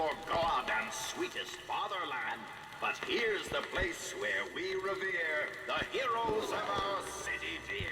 your god and sweetest fatherland, but here's the place where we revere the heroes of our city dear.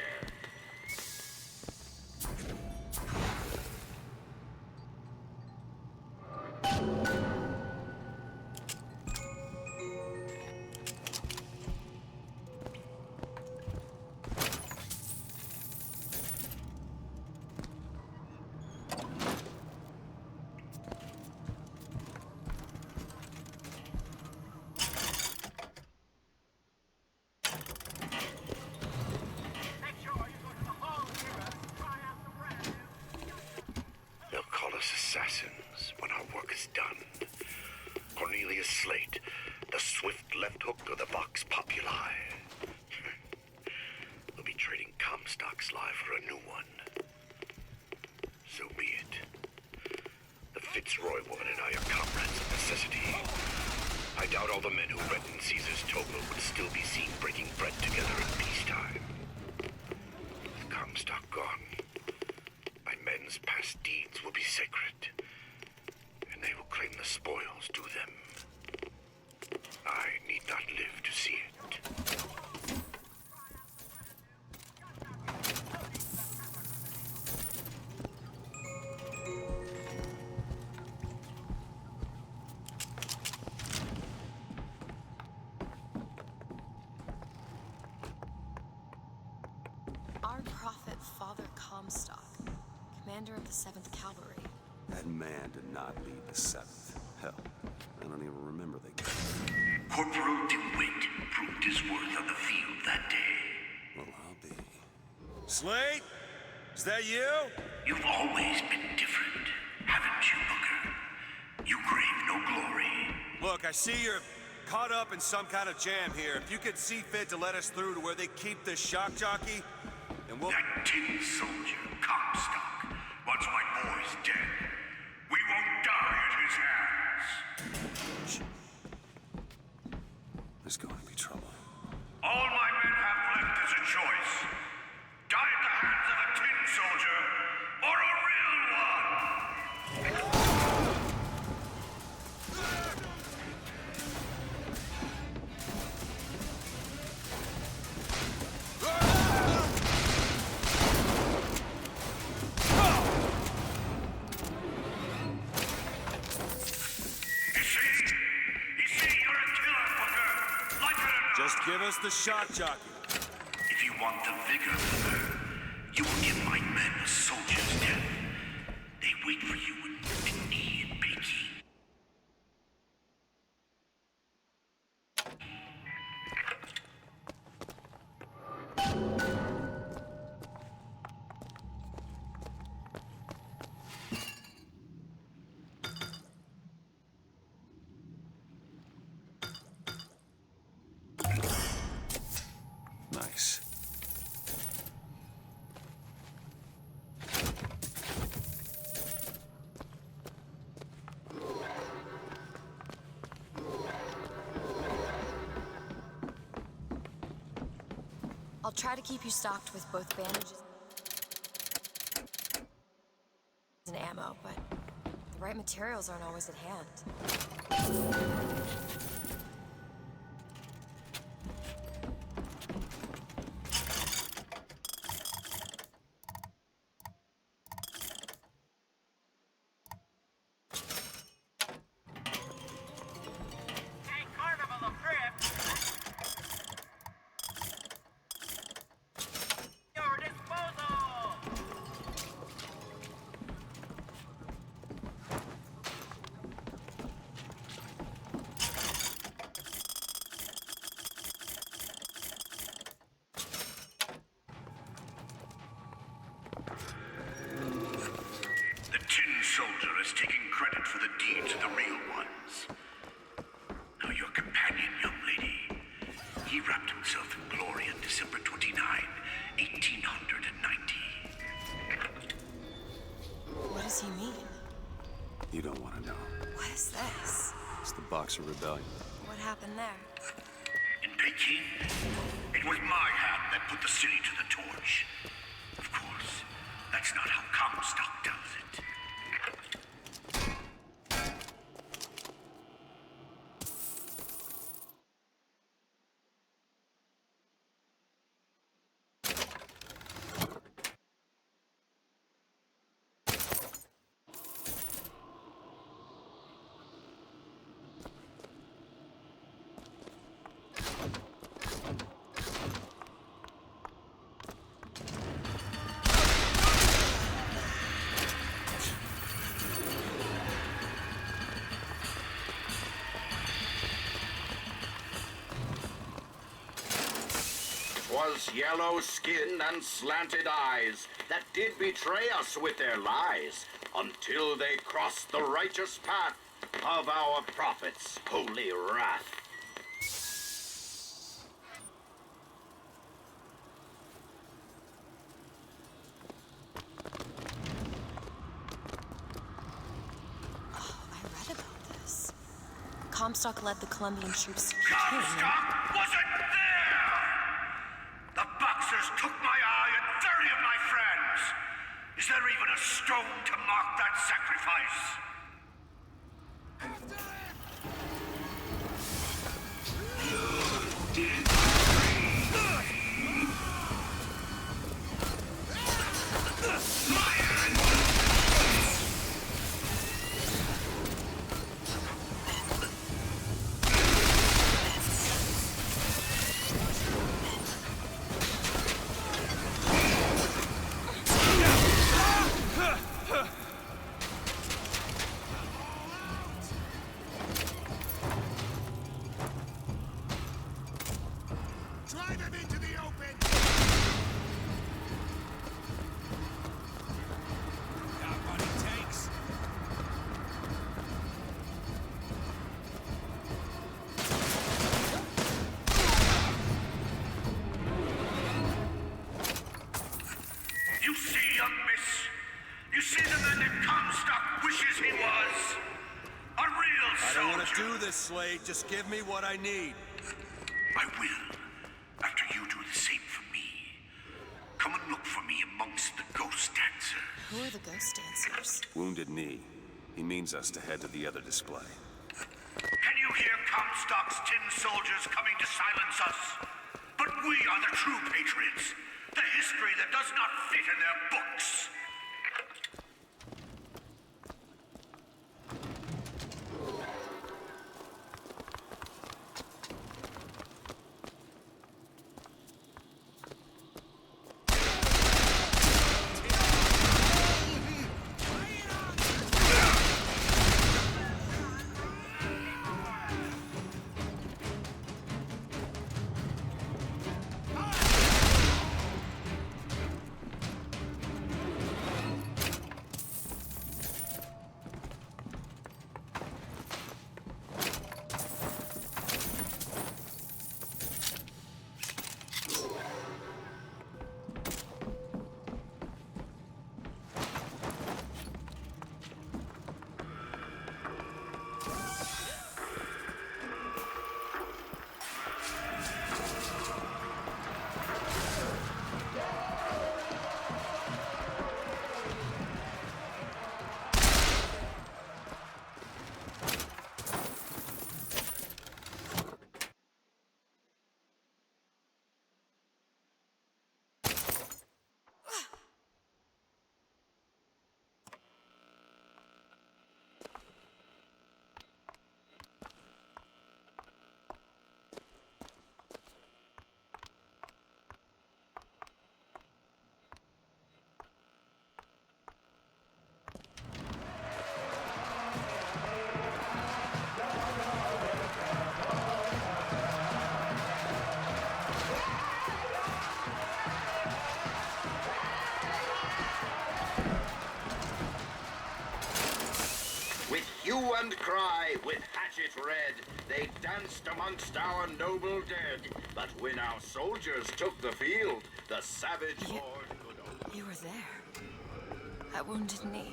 Assassins when our work is done. Cornelius Slate, the swift left hook of the Vox Populi. We'll be trading Comstock's life for a new one. So be it. The Fitzroy woman and I are comrades of necessity. I doubt all the men who read in Caesar's toga would still be seen breaking bread together in peacetime. With Comstock gone, my men's past deeds will be sacred, and they will claim the spoils due them. I need not live to see it. Our prophet, Father Comstock, commander of the 7th Cavalry. That man did not lead the 7th. Hell, I don't even remember the guy. Corporal DeWitt proved his worth on the field that day. Well, I'll be. Slate? Is that you? You've always been different, haven't you, Booker? You crave no glory. Look, I see you're caught up in some kind of jam here. If you could see fit to let us through to where they keep this shock jockey, then we'll... That tin soldier, Comstock, once my boy's dead. We won't die at his hands. There's going to be trouble. All my men have left is a choice. Die at the hands of a tin soldier, or a real one! Just give us the shock jockey. If you want the vigor, Booker, you will give my men a soldier's death. They wait for you in Mutiny and Bakey. Nice. I'll try to keep you stocked with both bandages and ammo, but the right materials aren't always at hand. Soldier is taking credit for the deeds of the real ones. Now your companion, young lady, he wrapped himself in glory on December 29, 1890. What does he mean? You don't want to know. What is this? It's the Boxer Rebellion. What happened there? In Peking, it was my hand that put the city to the torch. Of course, that's not how Comstock does it. 'Twas yellow skin and slanted eyes that did betray us with their lies, until they crossed the righteous path of our prophet's holy wrath. I read about this. Comstock led the Colombian troops to Comstock wasn't there! The Boxers took my eye and 30 of my friends! Is there even a stone to mark that sacrifice? Drive him into the open! Got what it takes? You see, young miss? You see the man that Comstock wishes he was? A real I soldier. don't want to do this, Slade. Just give me what I need. I will. After you do the same for me. Come and look for me amongst the ghost dancers. Who are the ghost dancers? Wounded knee. He means us to head to the other display. Can you hear Comstock's tin soldiers coming to silence us? But we are the true patriots. The history that does not fit in their books. Hue and cry, with hatchet red, they danced amongst our noble dead. But when our soldiers took the field, the savage horde could only... You were there. At Wounded Knee.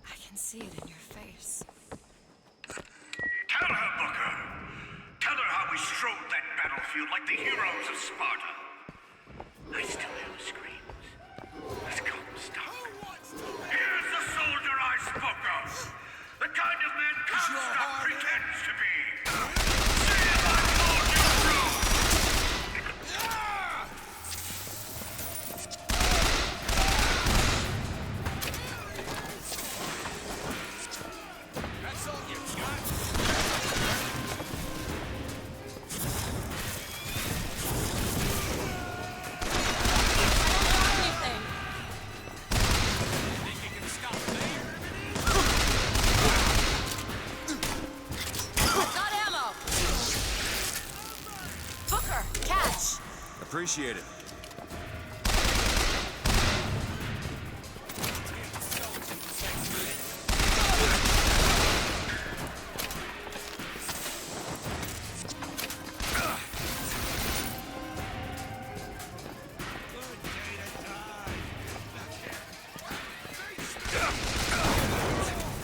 I can see it in your face. Tell her, Booker. Tell her how we strode that battlefield like the heroes of Sparta. I still hear the screams. Let's come, stop. Here's the soldier I spoke of. The kind of man Comstock pretends to be. See if I told you That's all you got? Think you can stop there? Got ammo! Appreciate it.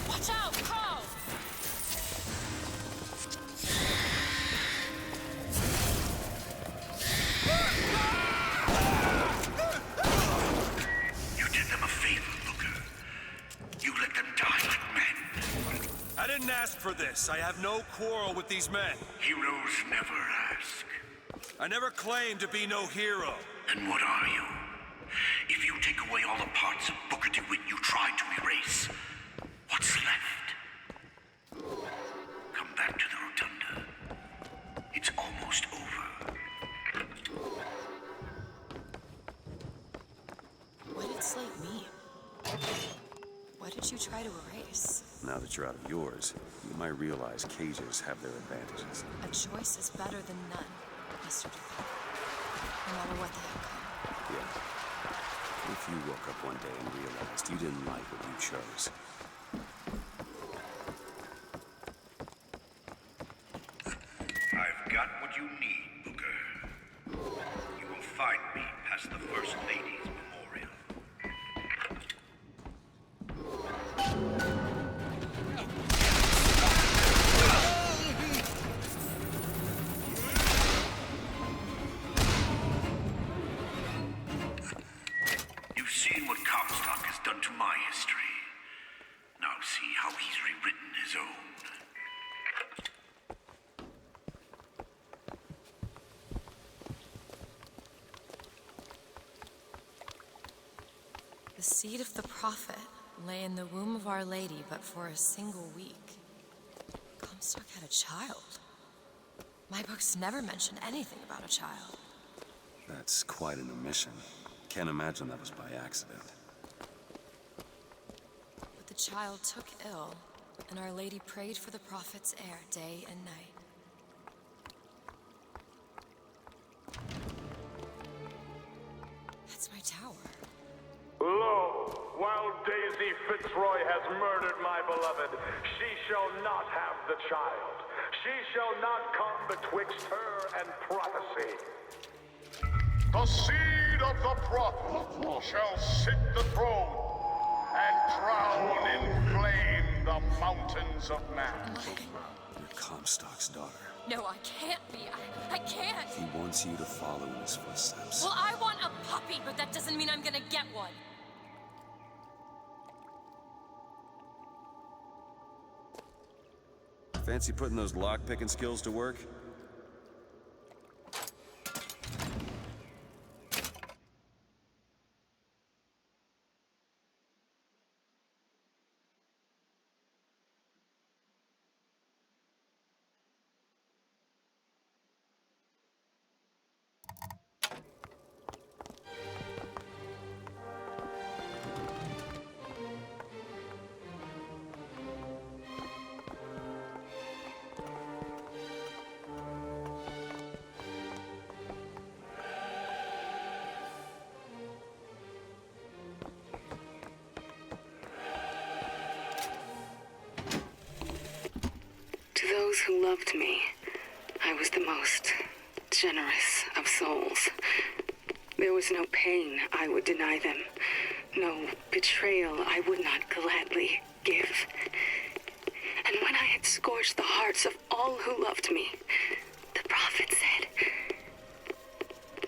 Watch out, Carl! You did them a favor, Booker. You let them die like men. I didn't ask for this. I have no quarrel with these men. Heroes never ask. I never claimed to be no hero. Then what are you? If you take away all the parts of Booker DeWitt you tried to erase, what's left? Come back to the Rotunda. It's almost over. What did Slate mean? What did you try to erase? Now that you're out of yours, you might realize cages have their advantages. A choice is better than none, Mr. DeWitt. No matter what the outcome. Yeah. If you woke up one day and realized you didn't like what you chose. I've got what you need, Booker. You will find me past the First Lady's memorial. You've seen what Comstock has done to my history. Now see how he's rewritten his own. The seed of the prophet lay in the womb of Our Lady, but for a single week. Comstock had a child. My books never mention anything about a child. That's quite an omission. Can't imagine that was by accident. But the child took ill, and Our Lady prayed for the prophet's heir day and night. That's my tower. Lo, while Daisy Fitzroy has murdered my beloved, she shall not have the child. She shall not come betwixt her and prophecy. The seed of the prophet shall sit the throne and drown in flame the mountains of man. You're Comstock's daughter. No, I can't be. I can't. He wants you to follow in his footsteps. Well, I want a puppy, but that doesn't mean I'm gonna get one. Fancy putting those lock-picking skills to work? To those who loved me, I was the most generous of souls. There was no pain I would deny them, no betrayal I would not gladly give. And when I had scorched the hearts of all who loved me, the prophet said,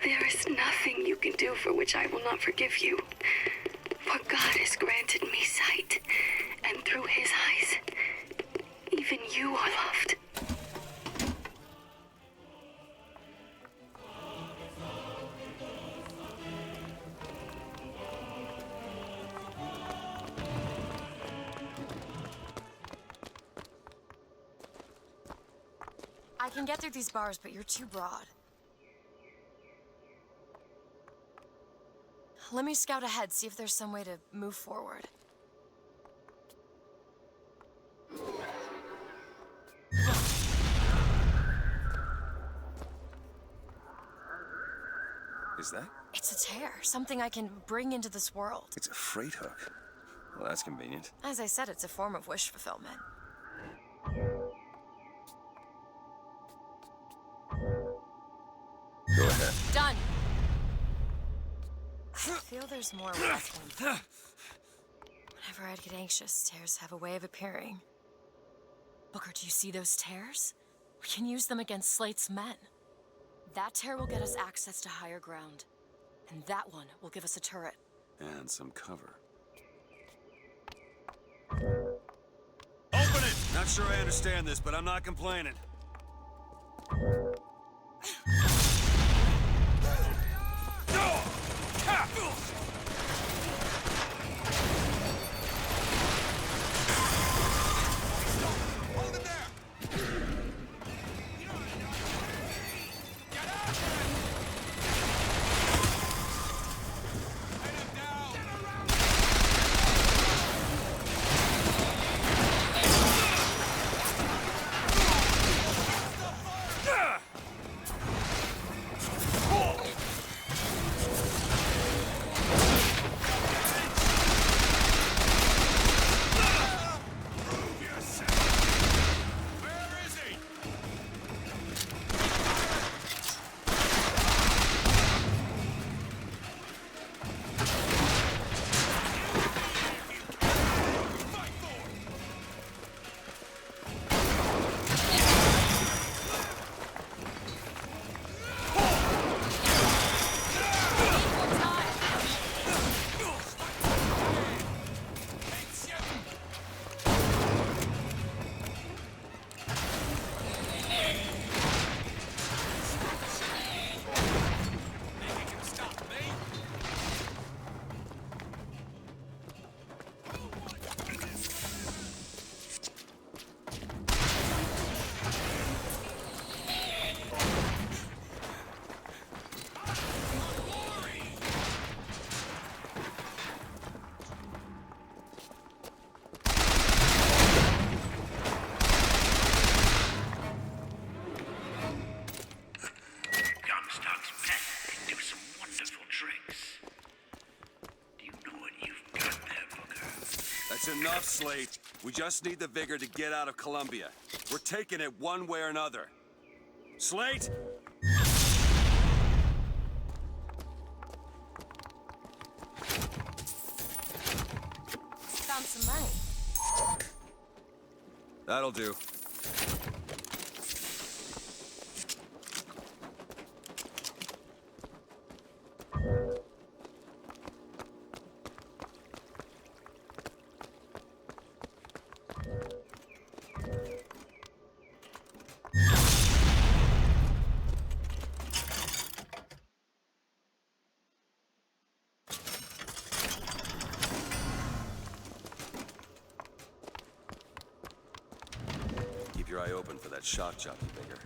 "There is nothing you can do for which I will not forgive you. For God has granted me sight, and through his eyes, even you are loved." I can get through these bars, but you're too broad. Let me scout ahead, see if there's some way to move forward. is that? It's a tear, something I can bring into this world. It's a freight hook. Well, that's convenient. As I said, it's a form of wish fulfillment. Go ahead. Done! I feel there's more where that came from. Whenever I'd get anxious, tears have a way of appearing. Booker, do you see those tears? We can use them against Slate's men. That tear will get us access to higher ground. And that one will give us a turret. And some cover. Open it! Not sure I understand this, but I'm not complaining. Hold him there! Get out there! Let him down! Get around! That's enough, Slate. We just need the vigor to get out of Columbia. We're taking it one way or another. Slate? Found some money. That'll do. Keep your eye open for that shock jockey, Bigger.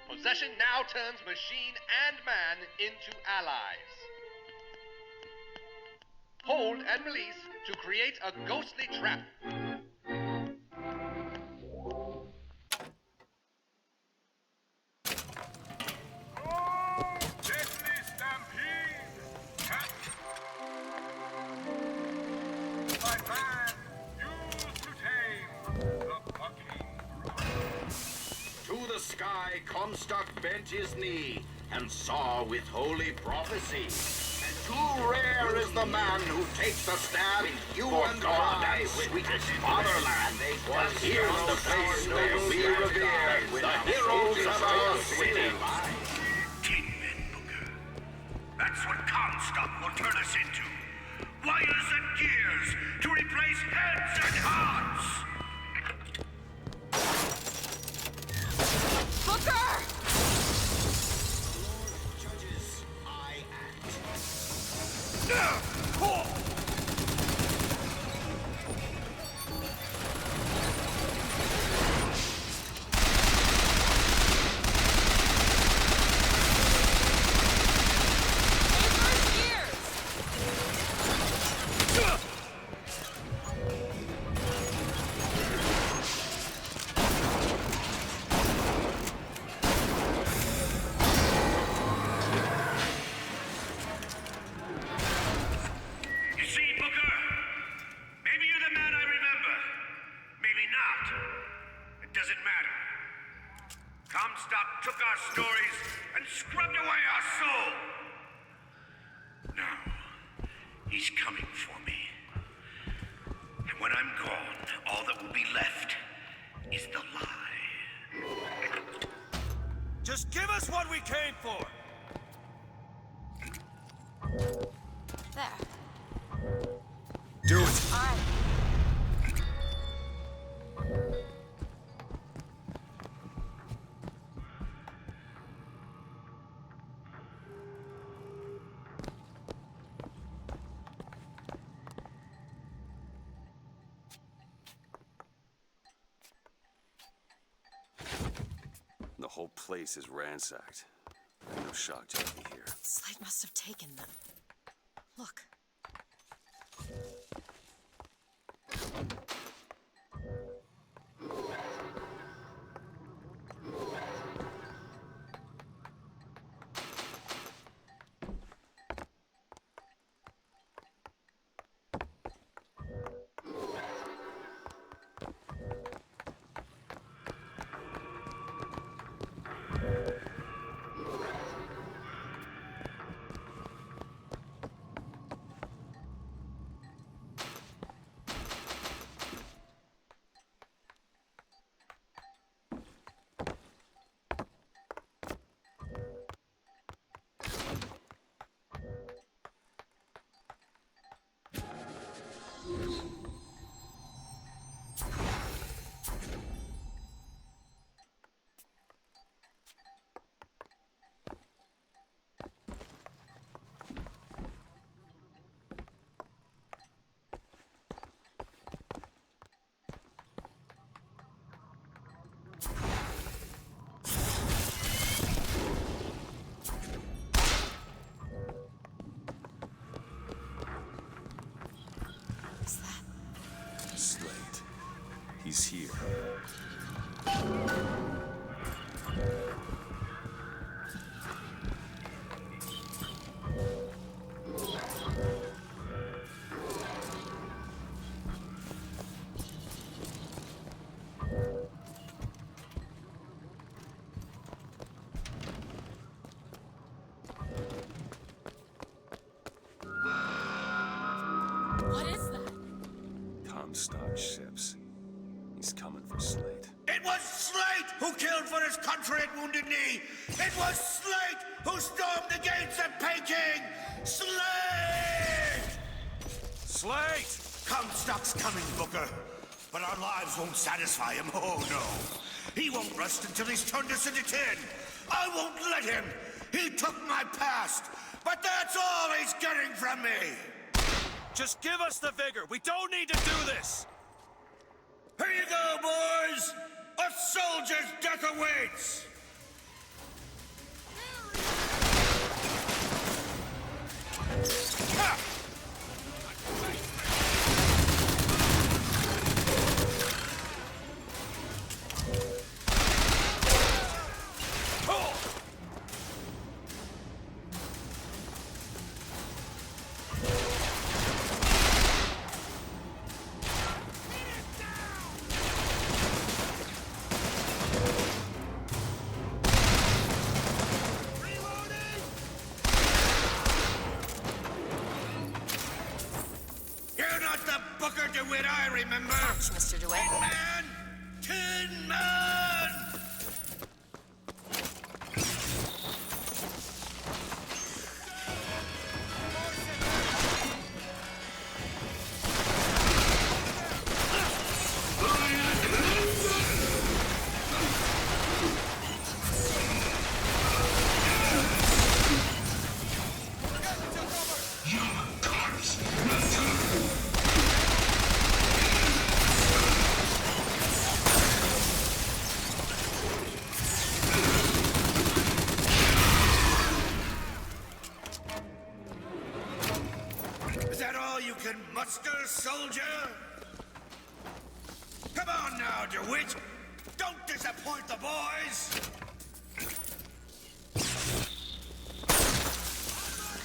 Possession now turns machine and man into allies. Hold and release to create a ghostly trap. Deadly stampede! My plan used to tame the bucking bride. To the sky, Comstock bent his knee and saw with holy prophecy. And too rare is the man who takes a stab in human God, sweetest fatherland. Was here the place where we revere the heroes of our city. 10 men, Booker. That's what Comstock will turn us into. Wires and gears to replace heads and hearts. Booker! Judges, I act. Reverse gears! entire soul! Now, he's coming for me. And when I'm gone, all that will be left is the lie. Just give us what we came for! There. Do it! Aye. The whole place is ransacked. I'm no shock to be here. Slate must have taken them. Look. Slate. He's here. What is that? Comstock ships. He's coming for Slate. It was Slate who killed for his country at Wounded Knee! It was Slate who stormed the gates at Peking! Slate! Slate! Comstock's coming, Booker. But our lives won't satisfy him, oh no. He won't rest until he's turned us into tin. I won't let him. He took my past, but that's all he's getting from me. Just give us the vigor! We don't need to do this! Here you go, boys! A soldier's death awaits! Ha! DeWitt I remember. Ouch, Mr. DeWitt. Tin Man! Tin Man! Soldier? Come on now, DeWitt! Don't disappoint the boys!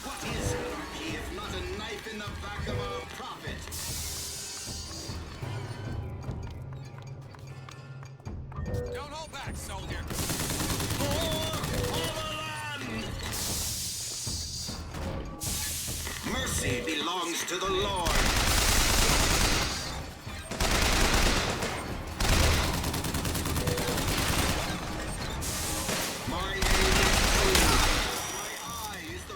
What is anarchy if not a knife in the back of our prophet? Don't hold back, soldier! For the land! Mercy belongs to the Lord. My aim is true. My eye is the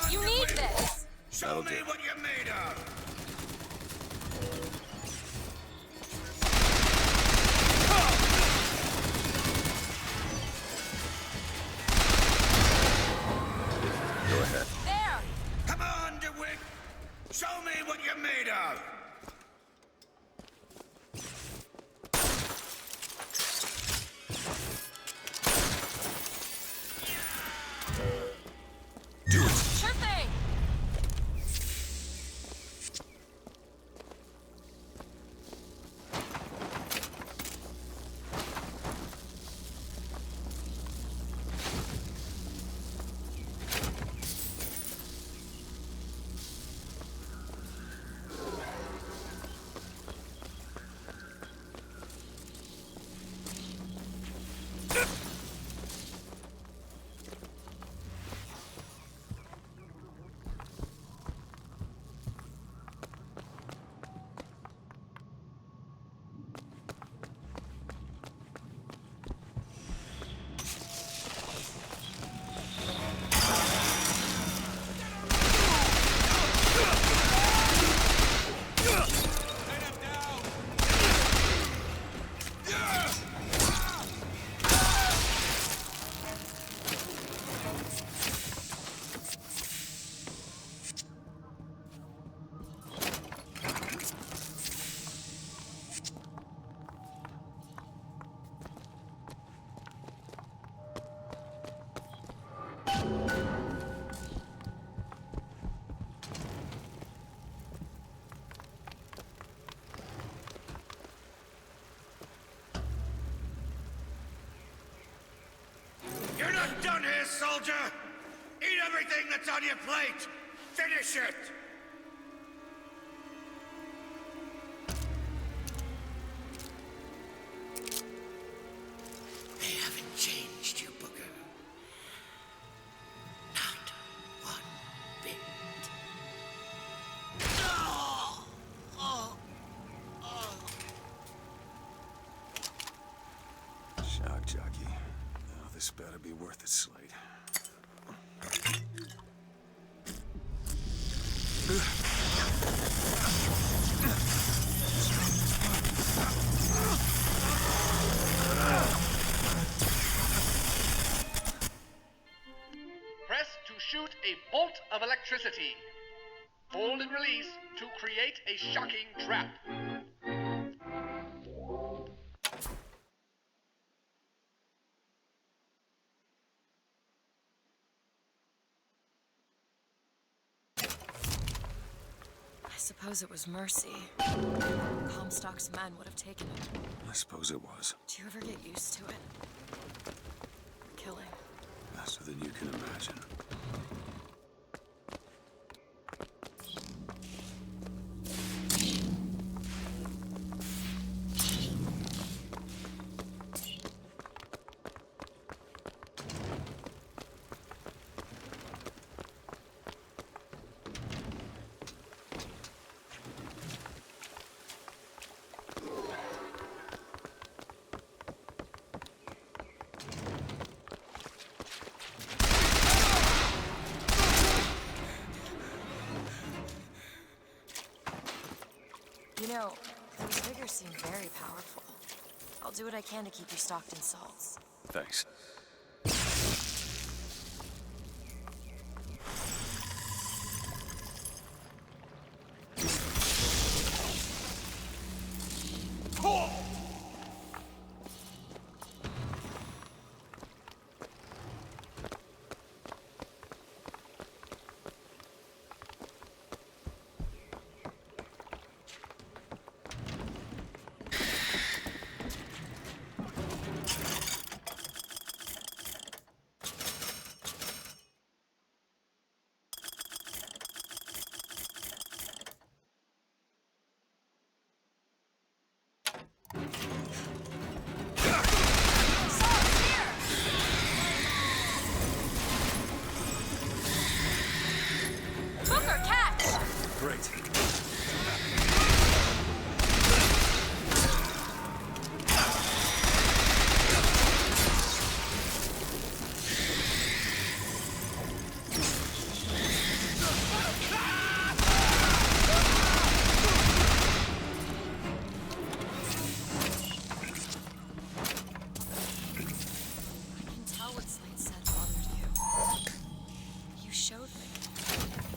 You need this! That'll do. What you're made of! Go ahead. There! Come on, DeWitt! Show me what you're made of! Sure thing! You're not done here, soldier! Eat everything that's on your plate! Finish it! They haven't changed you, Booker. Not one bit. Shock jockey. Oh, this better be worth it, Slade. Press to shoot a bolt of electricity. Hold and release to create a shocking trap. I suppose it was mercy. Comstock's men would have taken it. I suppose it was. Do you ever get used to it? Killing. Faster than you can imagine. You know, those figures seem very powerful. I'll do what I can to keep you stocked in salts. Thanks. Great.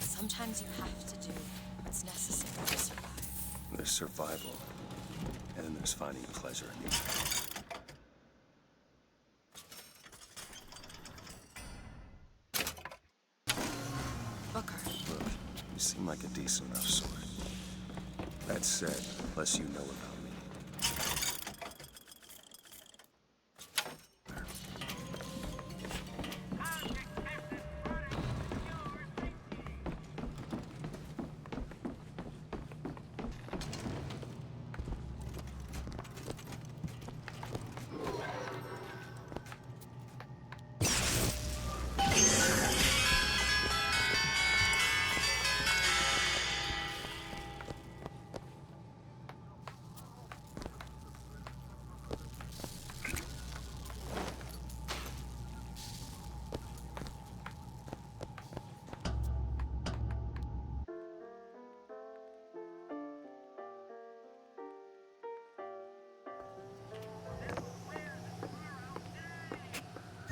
Sometimes you have to do what's necessary to survive. There's survival, and then there's finding pleasure in each. Booker. Look, you seem like a decent enough sort. That said, less you know about me.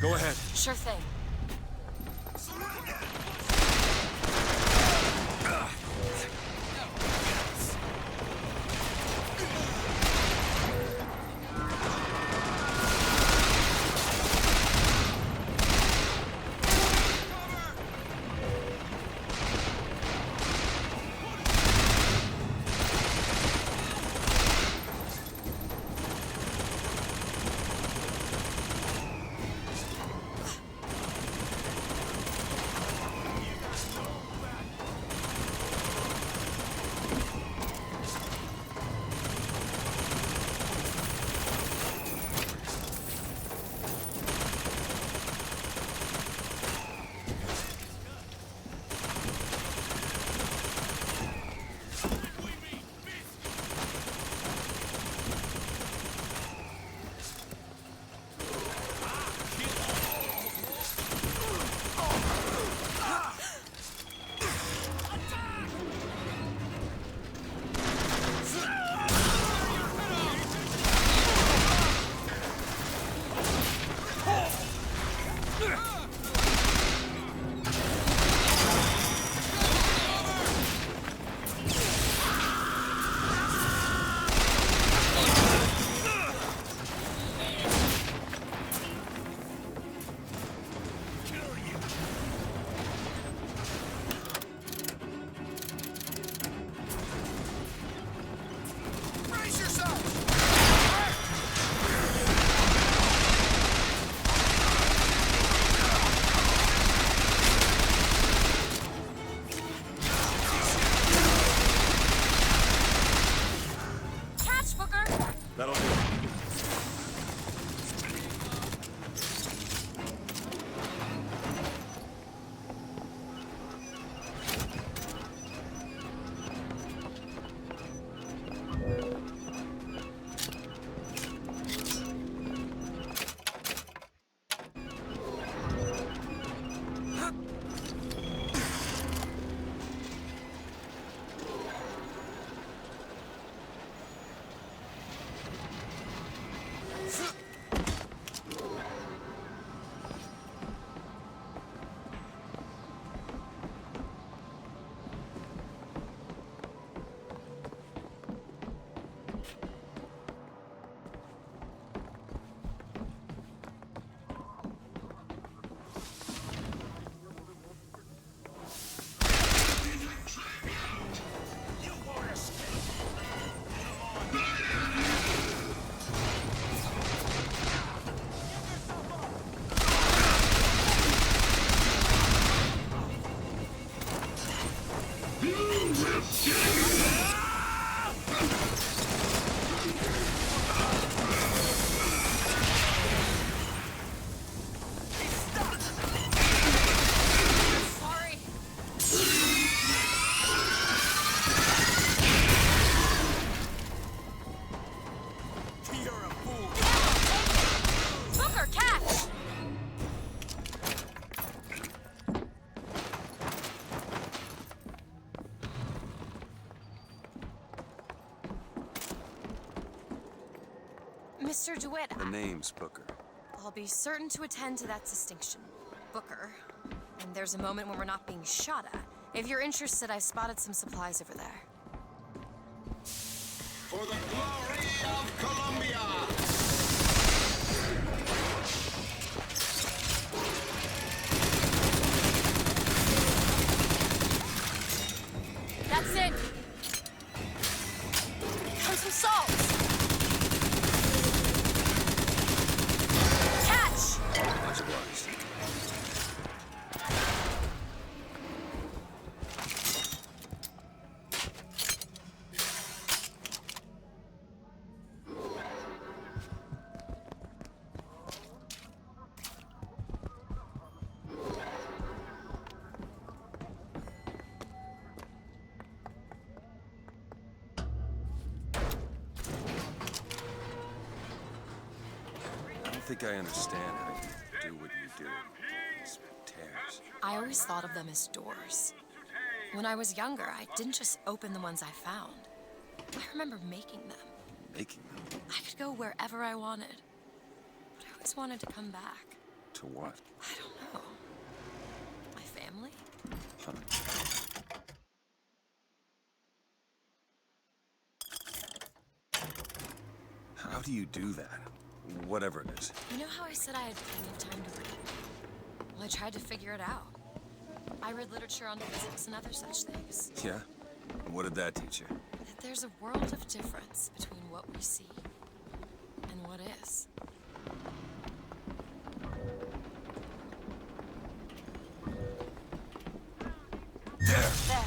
Go ahead. Sure thing. That'll do. Mr. DeWitt, The name's Booker. I'll be certain to attend to that distinction. Booker. And there's a moment when we're not being shot at. If you're interested, I spotted some supplies over there. For the glory of Columbia! That's it! And some salt! Catch! Much obliged. I think I understand how you do what you do. These tears. I always thought of them as doors. When I was younger, I didn't just open the ones I found. I remember making them. Making them? I could go wherever I wanted. But I always wanted to come back. To what? I don't know. My family? How do you do that? Whatever it is. You know how I said I had plenty of time to read? Well, I tried to figure it out. I read literature on physics and other such things. Yeah? What did that teach you? That there's a world of difference between what we see and what is. There! There.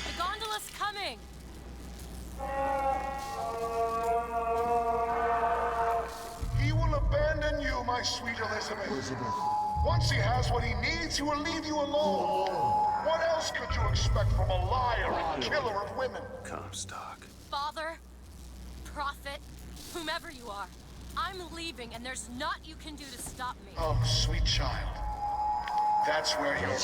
The gondola's coming! He will abandon you, my sweet Elizabeth. Once he has what he needs, he will leave you alone. What else could you expect from a liar and killer of women? Comstock. Father, prophet, whomever you are, I'm leaving and there's naught you can do to stop me. Oh, sweet child. That's where you're...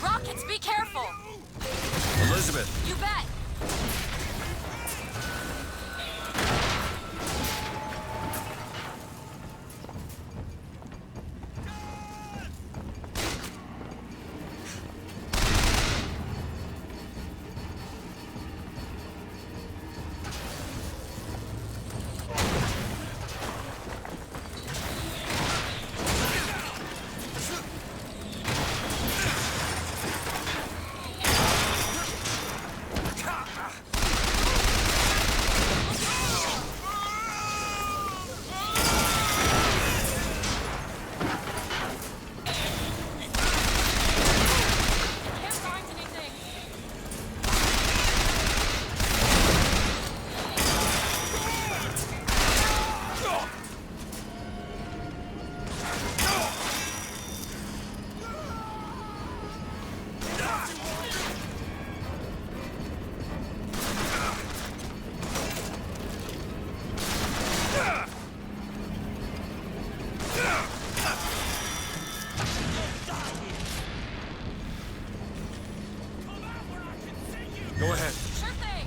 Rockets, be careful! Elizabeth! You bet! Can't find anything. Go ahead. Sure thing.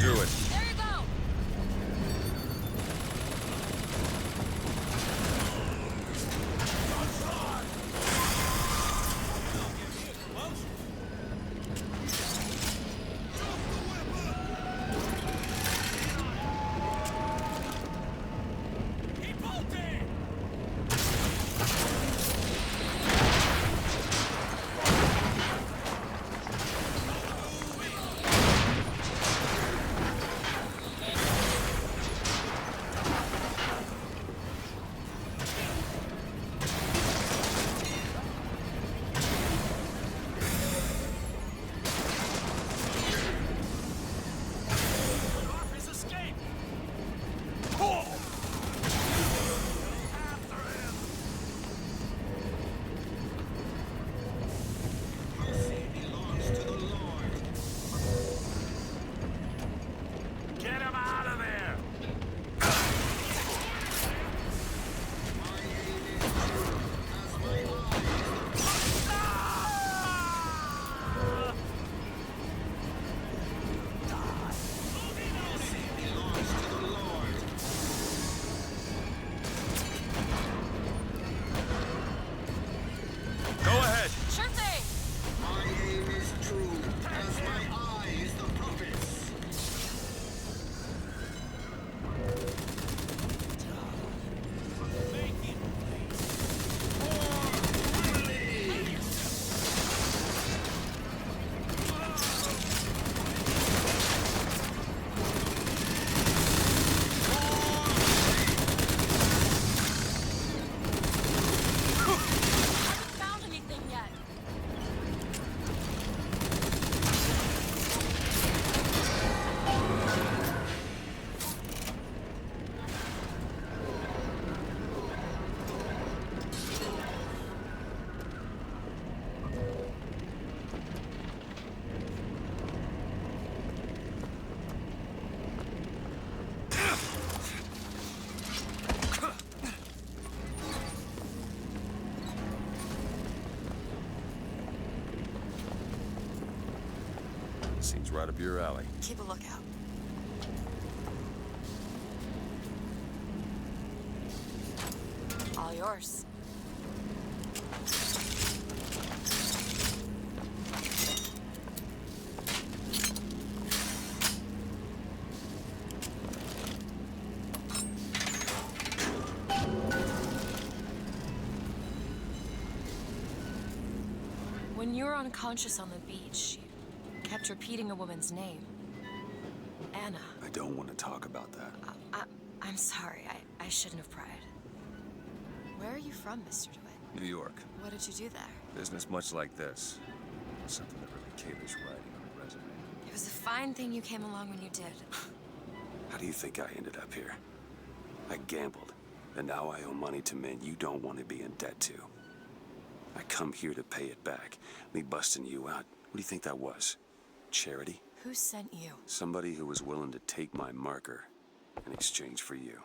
Do it. There you go. He bolted! Seems right up your alley. Keep a lookout. All yours. When you were unconscious on the beach, you kept repeating a woman's name. Anna. I don't want to talk about that. I'm sorry. I shouldn't have pried. Where are you from, Mr. DeWitt? New York. What did you do there? Business much like this. Something that really caters writing on a resume. It was a fine thing you came along when you did. How do you think I ended up here? I gambled, and now I owe money to men you don't want to be in debt to. I come here to pay it back. Me busting you out, what do you think that was? Charity? Who sent you? Somebody who was willing to take my marker in exchange for you.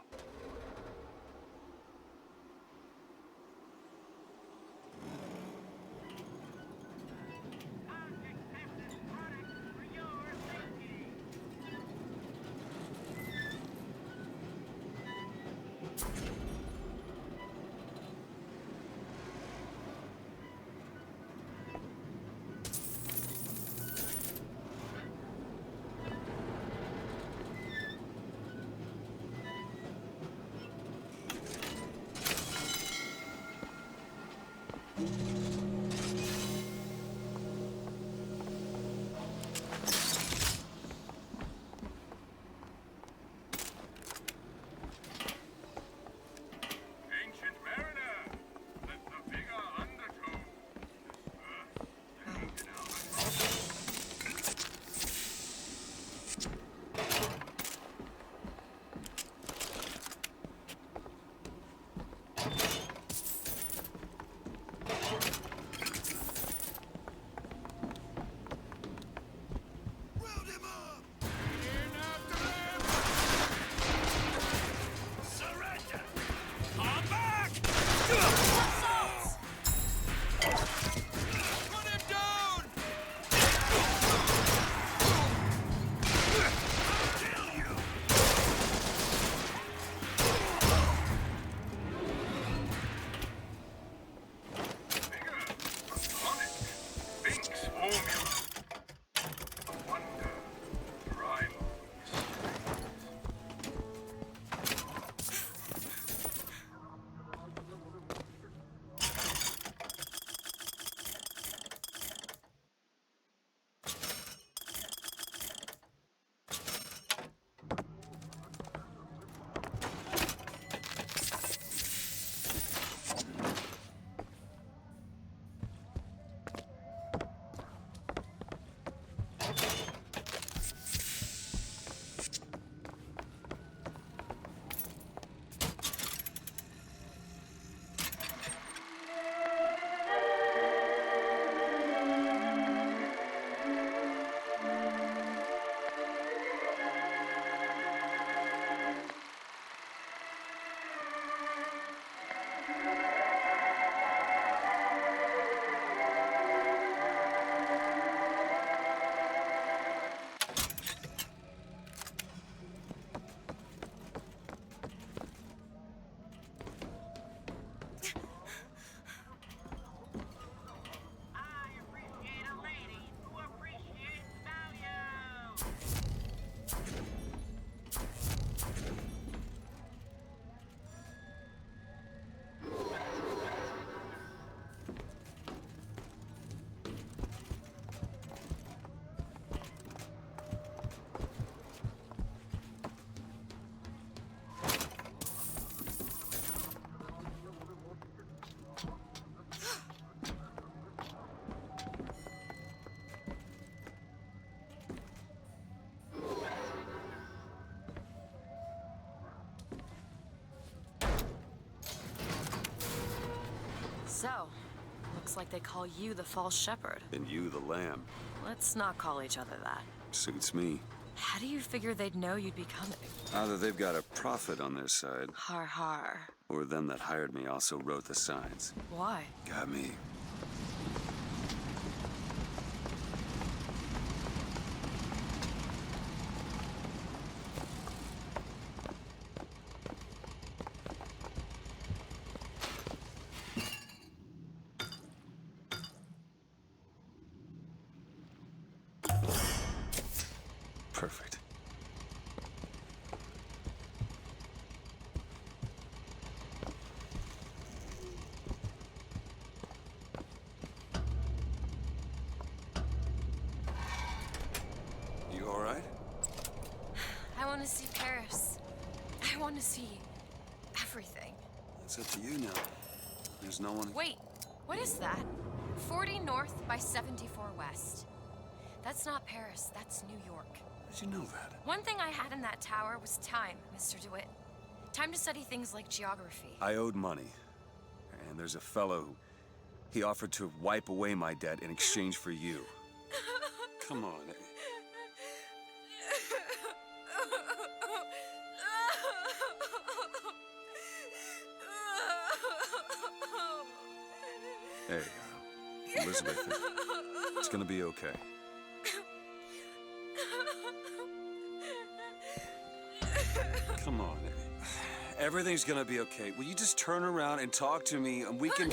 So, looks like they call you the false shepherd. And you the lamb. Let's not call each other that. Suits me. How do you figure they'd know you'd be coming? Either they've got a prophet on their side, Har har. or them that hired me also wrote the signs. Why? Got me. Perfect. You all right? I want to see Paris. I want to see everything. It's up to you now. There's no one... Wait, what is that? 40 north by 74 west. That's not Paris, that's New York. How'd you know that? One thing I had in that tower was time, Mr. DeWitt. Time to study things like geography. I owed money. And there's a fellow who... He offered to wipe away my debt in exchange for you. Come on. Hey, Elizabeth, it's gonna be okay. Come on. Everything's gonna be okay. Will you just turn around and talk to me and we can...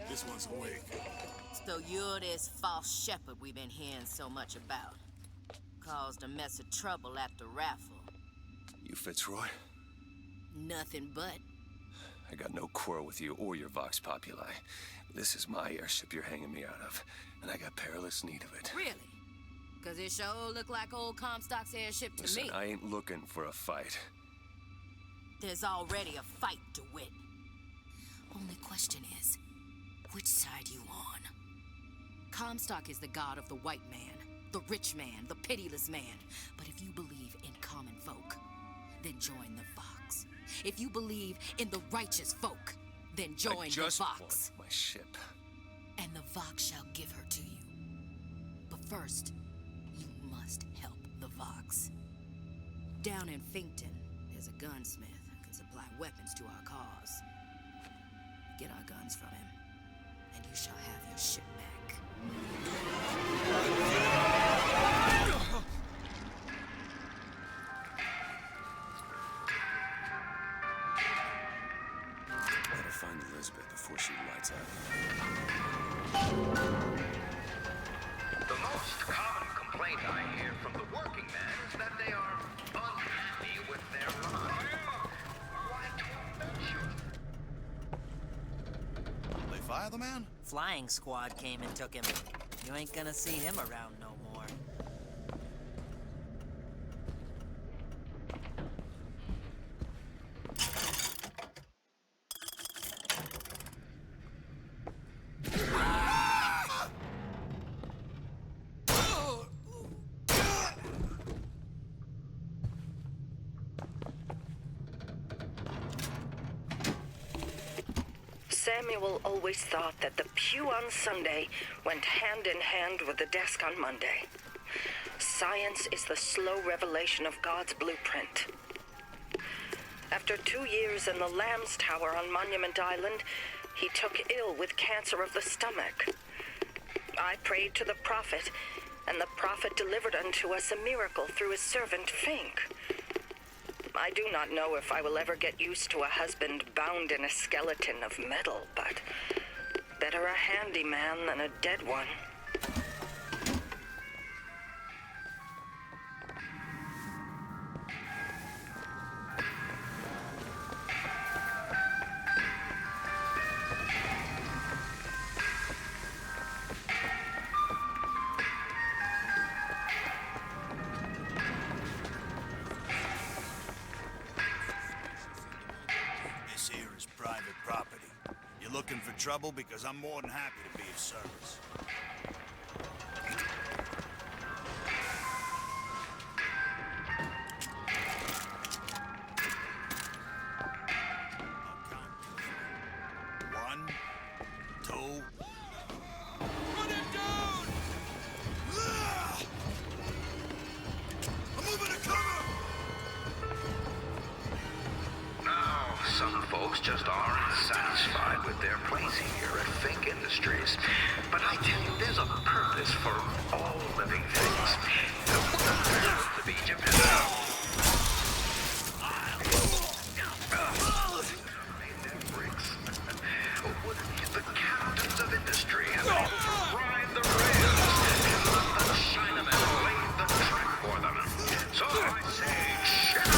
This one's awake. So you're this false shepherd we've been hearing so much about. Caused a mess of trouble at the raffle. You Fitzroy? Nothing but. I got no quarrel with you or your Vox Populi. This is my airship you're hanging me out of, and I got perilous need of it. Really? Cause it sure look like old Comstock's airship to Listen, me. I ain't looking for a fight. There's already a fight, DeWitt. Only question is, which side you on? Comstock is the god of the white man, the rich man, the pitiless man. But if you believe in common folk, then join the Vox. If you believe in the righteous folk, then join the Vox. Want my ship. And the Vox shall give her to you. But first, you must help the Vox. Down in Finkton, there's a gunsmith who can supply weapons to our cause. Get our guns from him, and you shall have your ship back. Gotta find Elizabeth before she lights out. The most common complaint I hear from the working men is that they are unhappy with their lives. Why to mention? They fire the man? Flying squad came and took him. You ain't gonna see him around no more. Samuel always thought that the pew on Sunday went hand in hand with the desk on Monday. Science is the slow revelation of God's blueprint. After 2 years in the Lamb's Tower on Monument Island, he took ill with cancer of the stomach. I prayed to the prophet, and the prophet delivered unto us a miracle through his servant Fink. I do not know if I will ever get used to a husband bound in a skeleton of metal, but better a handy man than a dead one. looking for trouble? Because I'm more than happy to be of service. One, two. Run him down! I'm moving to cover! Now, some folks just aren't satisfied with their place here at Fake Industries. But I tell you, there's a purpose for all living things. The pyramids of Egypt and made their bricks. Wouldn't the captains of industry have been able to ride the rails and let the Chinamen lay the track for them? So I say, shut up!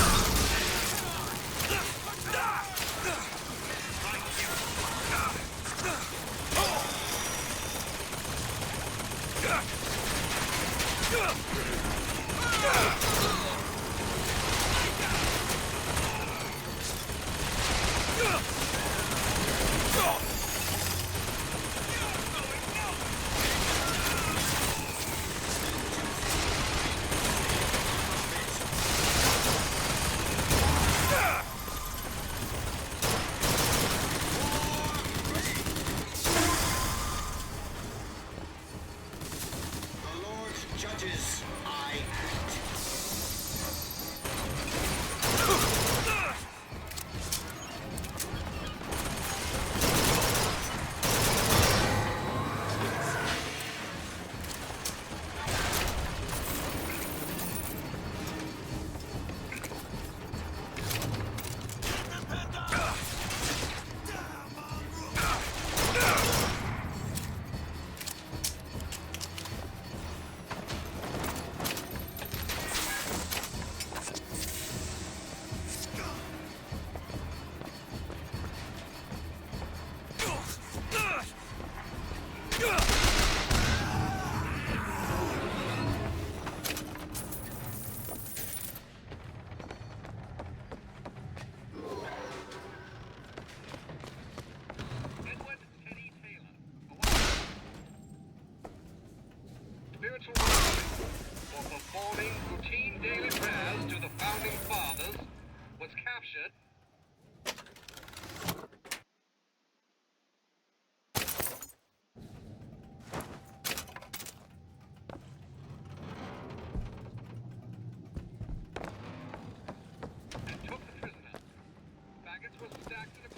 The Lord judges, I act. Edward Teddy Taylor, spiritual offering for performing routine daily prayers to the founding fathers, was captured. And took the prisoner. Faggots were stacked in a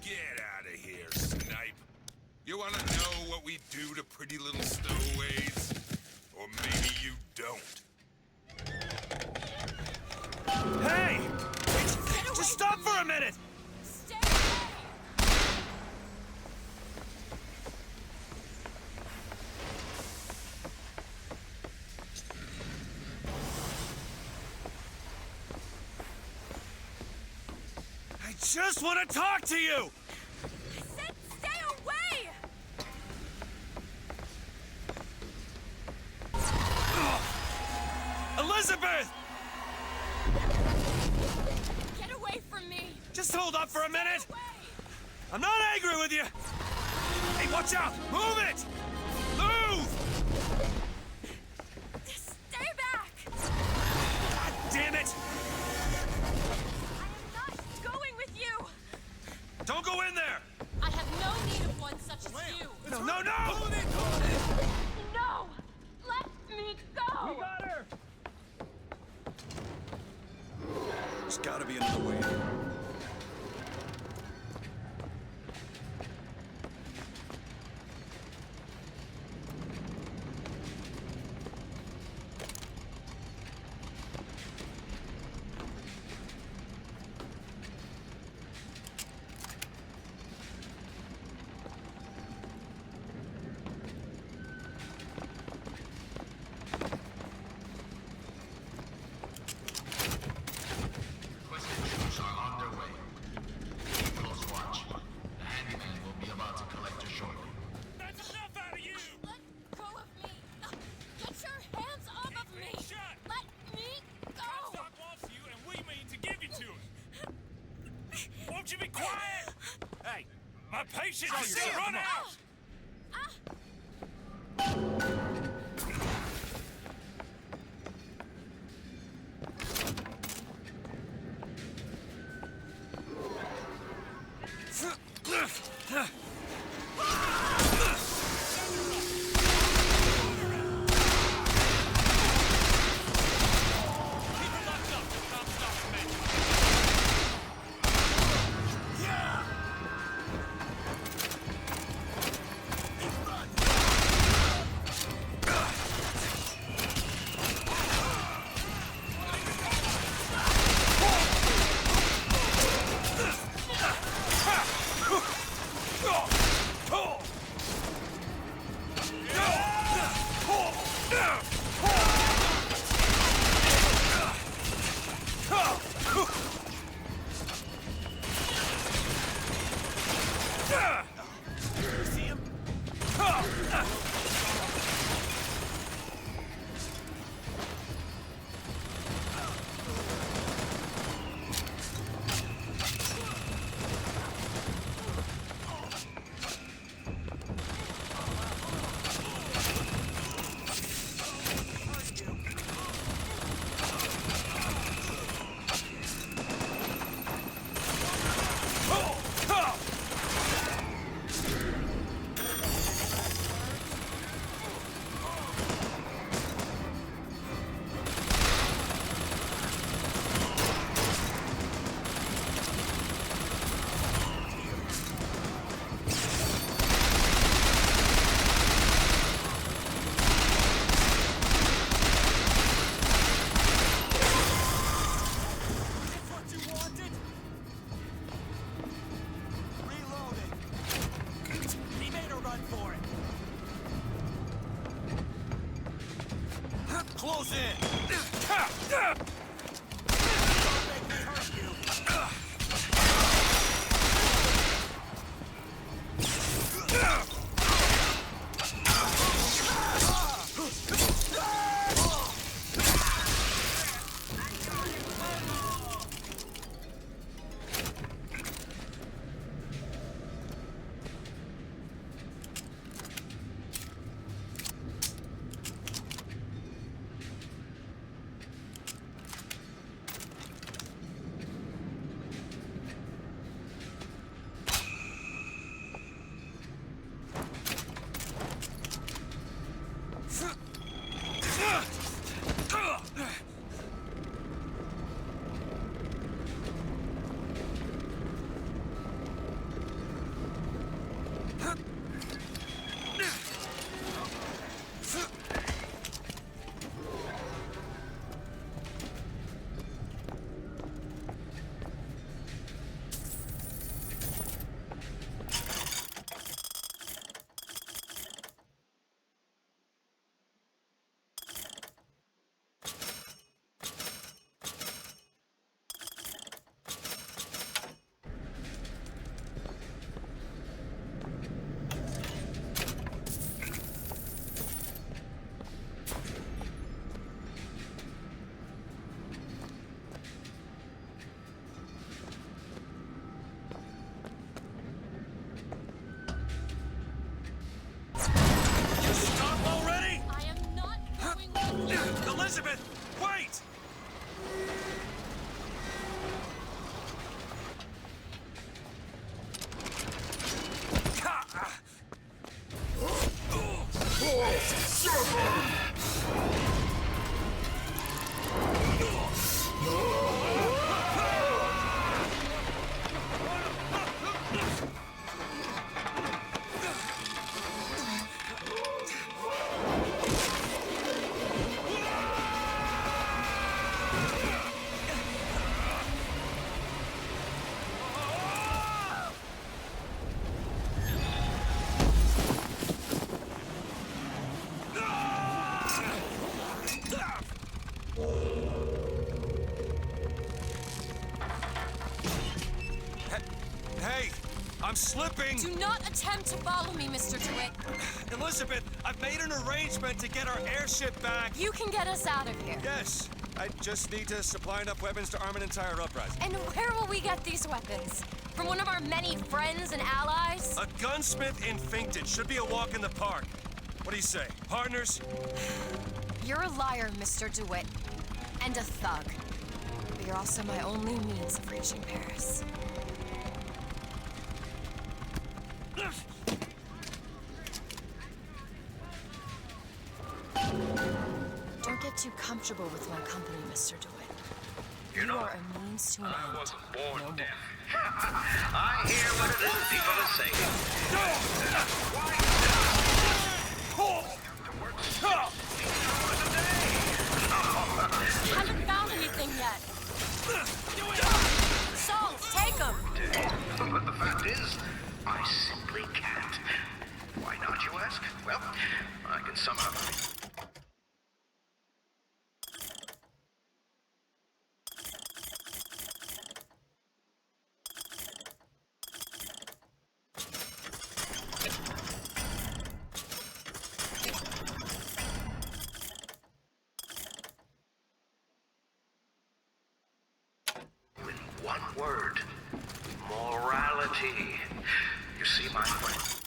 Get out of here, snipe. You want to know what we do to pretty little stowaways? Or maybe you don't. Hey! Just stop for a minute! Stay away! I just want to talk to you! I said stay away! Elizabeth! Get away from me! Just hold up for a minute! Away! I'm not angry with you! Hey, watch out! Move it! Move! Stay back! God damn it! I am not going with you! Don't go in there! I have no need of one such as you! No, no, no! No! Let me go! We got her! There's gotta be another way. shit! Run out! Close in! Elizabeth, wait! Hey, I'm slipping! Do not attempt to follow me, Mr. DeWitt. Elizabeth, I've made an arrangement to get our airship back. You can get us out of here. Yes, I just need to supply enough weapons to arm an entire uprising. And where will we get these weapons? From one of our many friends and allies? A gunsmith in Finkton should be a walk in the park. What do you say, partners? You're a liar, Mr. DeWitt. And a thug. But you're also my only means of reaching Paris. Don't get too comfortable with my company, Mr. DeWitt. You know, are a means to an I end. wasn't born deaf. I hear what it is people are saying. Haven't found anything yet. Salts, take them. But the fact is, I simply can't. Why not, you ask? Well, I can sum it up. With one word, morality. You see, my friend,